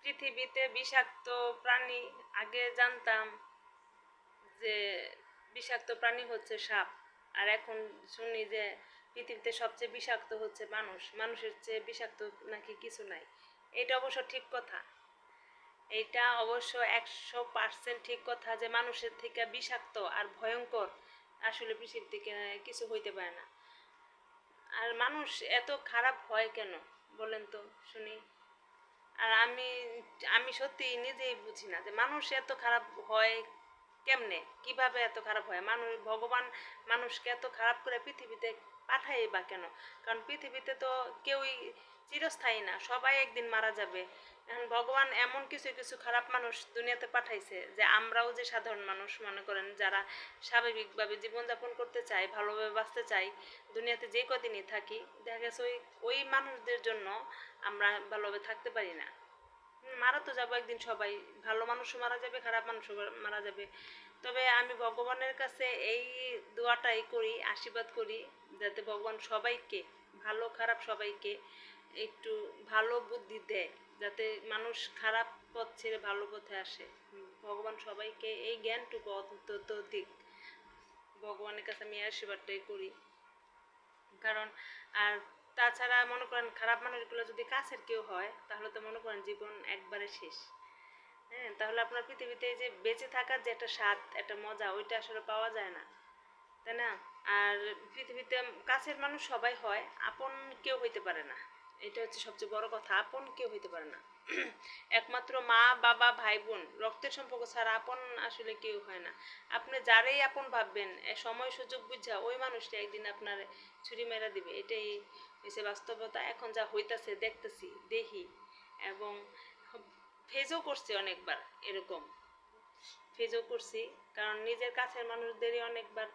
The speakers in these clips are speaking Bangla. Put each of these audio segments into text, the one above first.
পৃথিবীতে বিষাক্ত প্রাণী আগে জানতাম যে বিষাক্ত প্রাণী হচ্ছে সাপ, আর এখন শুনি যে পৃথিবীতে সবচেয়ে বিষাক্ত হচ্ছে মানুষ, মানুষের চেয়ে বিষাক্ত নাকি কিছু নাই। এটা অবশ্য ঠিক কথা, এটা অবশ্য 100% ঠিক কথা যে মানুষের থেকে বিষাক্ত আর ভয়ঙ্কর আসলে পৃথিবী থেকে কিছু হইতে পারে না। আর মানুষ এত খারাপ হয় কেন বলেন তো শুনি। আর আমি আমি সত্যি নিজেই বুঝি না যে মানুষ এত খারাপ হয় কেমনে, কিভাবে এত খারাপ হয়। মানুষ, ভগবান মানুষকে এত খারাপ করে পৃথিবীতে পাঠায় বা কেন? কারণ পৃথিবীতে তো কেউই চিরস্থায়ী না, সবাই একদিন মারা যাবে। এখন ভগবান এমন কিছু কিছু খারাপ মানুষ দুনিয়াতে পাঠাইছে যে আমরাও যে সাধারণ মানুষ মনে করেন যারা স্বাভাবিকভাবে জীবনযাপন করতে চাই, ভালোভাবে বাঁচতে চাই, দুনিয়াতে যে কদিনই থাকি, দেখা গেছে ওই ওই মানুষদের জন্য আমরা ভালোভাবে থাকতে পারি না। মারা তো যাবো একদিন সবাই, ভালো মানুষও মারা যাবে, খারাপ মানুষও মারা যাবে। তবে আমি ভগবানের কাছে এই দোয়াটাই করি, আশীর্বাদ করি, যাতে ভগবান সবাইকে, ভালো খারাপ সবাইকে একটু ভালো বুদ্ধি দেয়, যাতে মানুষ খারাপ পথ ছেড়ে ভালো পথে আসে। ভগবান সবাইকে এই জ্ঞানটুকু অন্তত দিক, ভগবানের কাছে আমি আশীর্বাদটাই করি। কারণ আর তাছাড়া মনে করেন খারাপ মানুষগুলো যদি কাছের কেউ হয় তাহলে তো মনে করেন জীবন একবারে শেষ। হ্যাঁ, তাহলে আপনার পৃথিবীতে যে বেঁচে থাকার যে একটা স্বাদ, একটা মজা, ওইটা আসলে পাওয়া যায় না, তাই না? আর পৃথিবীতে কাছের মানুষ সবাই হয়, আপন কেউ হইতে পারে না। এটা হচ্ছে সবচেয়ে বড় কথা, আপন কেউ হইতে পারে না। একমাত্র মা বাবা ভাই বোন রক্তের সম্পর্ক ছাড়া আপন আসলে কেউ হয় না। আপনি যারেই আপন ভাববেন সময় সুযোগ বুঝা ওই মানুষটা একদিন আপনার ছুরি মেরা দিবে, এটাই হচ্ছে বাস্তবতা। এখন যা হইতাছে দেখতেছি, দেখি, এবং ফেজও করছে অনেকবার এরকম, ফেজও করছি। কারণ নিজের কাছের মানুষদেরই অনেকবার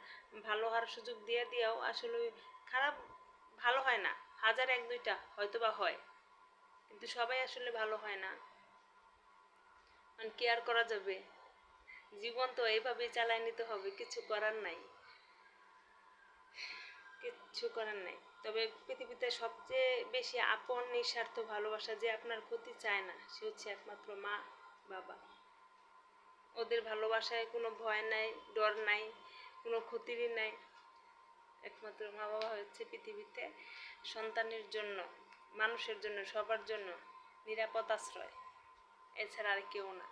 ভালো হওয়ার সুযোগ দিয়ে দিয়েও আসলে খারাপ ভালো হয় না। হাজার এক দুইটা হয়তো বা হয়, কিন্তু সবাই আসলে ভালো হয় না। মানে কি আর করা যাবে, জীবন তো এইভাবেই চালায় নিতে হবে, কিছু করার নাই, কিচ্ছু করার নাই। তবে পৃথিবীতে সবচেয়ে বেশি আপন নিঃস্বার্থ ভালোবাসা যে আপনার ক্ষতি চায় না, সে হচ্ছে একমাত্র মা বাবা। ওদের ভালোবাসায় কোনো ভয় নাই, ডর নাই, কোনো ক্ষতিরই নাই। একমাত্র মা বাবা হচ্ছে পৃথিবীতে সন্তানের জন্য, মানুষের জন্য, সবার জন্য নিরাপদ আশ্রয়, এছাড়া আর কেউ না।